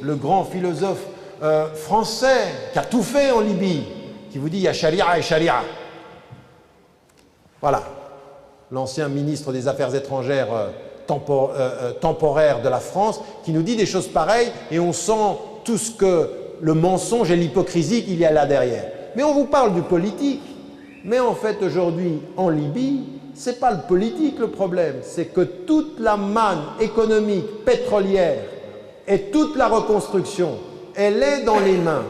le grand philosophe français qui a tout fait en Libye, qui vous dit il y a charia et charia. Voilà, l'ancien ministre des Affaires étrangères temporaire de la France, qui nous dit des choses pareilles et on sent tout ce que le mensonge et l'hypocrisie qu'il y a là derrière. Mais on vous parle du politique. Mais en fait, aujourd'hui, en Libye, ce n'est pas le politique le problème, c'est que toute la manne économique pétrolière et toute la reconstruction, elle est dans les mains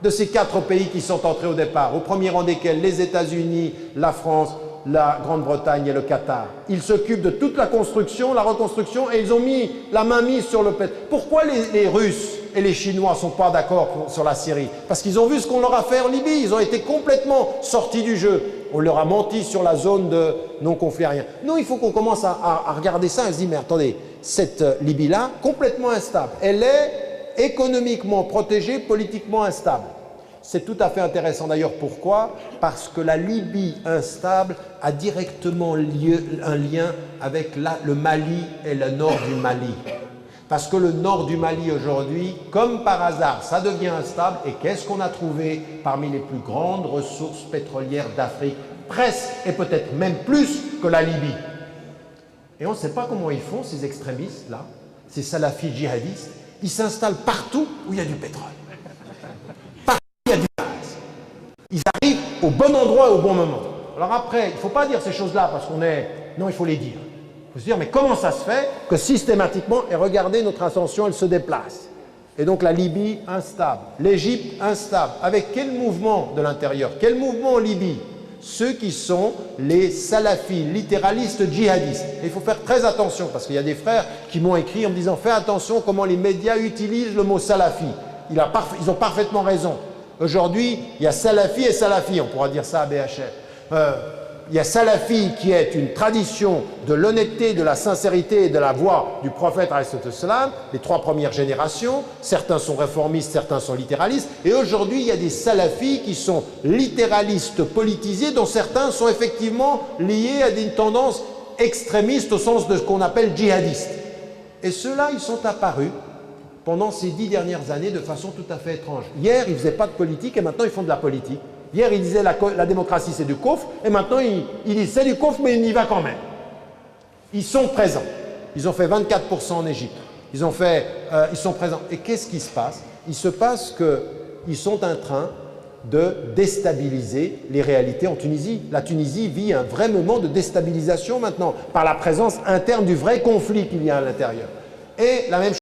de ces 4 pays qui sont entrés au départ, au premier rang desquels les États-Unis, la France, la Grande-Bretagne et le Qatar. Ils s'occupent de toute la construction, la reconstruction, et ils ont mis la main mise sur le pétrole. Pourquoi les Russes et les Chinois ne sont pas d'accord sur la Syrie? Parce qu'ils ont vu ce qu'on leur a fait en Libye. Ils ont été complètement sortis du jeu. On leur a menti sur la zone de non-conflit aérien. Non, il faut qu'on commence à regarder ça et se dire, mais attendez, cette Libye-là, complètement instable, elle est économiquement protégée, politiquement instable. C'est tout à fait intéressant d'ailleurs. Pourquoi? Parce que la Libye instable a directement un lien avec le Mali et le nord du Mali. Parce que le nord du Mali aujourd'hui, comme par hasard, ça devient instable. Et qu'est-ce qu'on a trouvé parmi les plus grandes ressources pétrolières d'Afrique? Presque, et peut-être même plus que la Libye. Et on ne sait pas comment ils font, ces extrémistes-là, ces salafis djihadistes. Ils s'installent partout où il y a du pétrole. Ils arrivent au bon endroit et au bon moment. Alors après, il ne faut pas dire ces choses-là parce qu'on est... Non, il faut les dire. Il faut se dire, mais comment ça se fait que systématiquement, et regardez, notre ascension, elle se déplace. Et donc la Libye, instable. L'Égypte, instable. Avec quel mouvement de l'intérieur? Quel mouvement en Libye? Ceux qui sont les salafis, littéralistes djihadistes. Et il faut faire très attention parce qu'il y a des frères qui m'ont écrit en me disant, fais attention comment les médias utilisent le mot salafi. Ils ont parfaitement raison. Aujourd'hui, il y a salafi et salafi, on pourra dire ça à BHF. Il y a salafi qui est une tradition de l'honnêteté, de la sincérité et de la voix du prophète ﷺ, les 3 premières générations. Certains sont réformistes, certains sont littéralistes. Et aujourd'hui, il y a des salafis qui sont littéralistes politisés, dont certains sont effectivement liés à une tendance extrémiste au sens de ce qu'on appelle djihadiste. Et ceux-là, ils sont apparus pendant ces 10 dernières années de façon tout à fait étrange. Hier, ils ne faisaient pas de politique et maintenant ils font de la politique. Hier, ils disaient la démocratie c'est du kufr et maintenant ils disent c'est du kufr mais ils y va quand même. Ils sont présents. Ils ont fait 24% en Égypte. Ils sont présents. Et qu'est-ce qui se passe? Il se passe qu'ils sont en train de déstabiliser les réalités en Tunisie. La Tunisie vit un vrai moment de déstabilisation maintenant par la présence interne du vrai conflit qu'il y a à l'intérieur. Et la même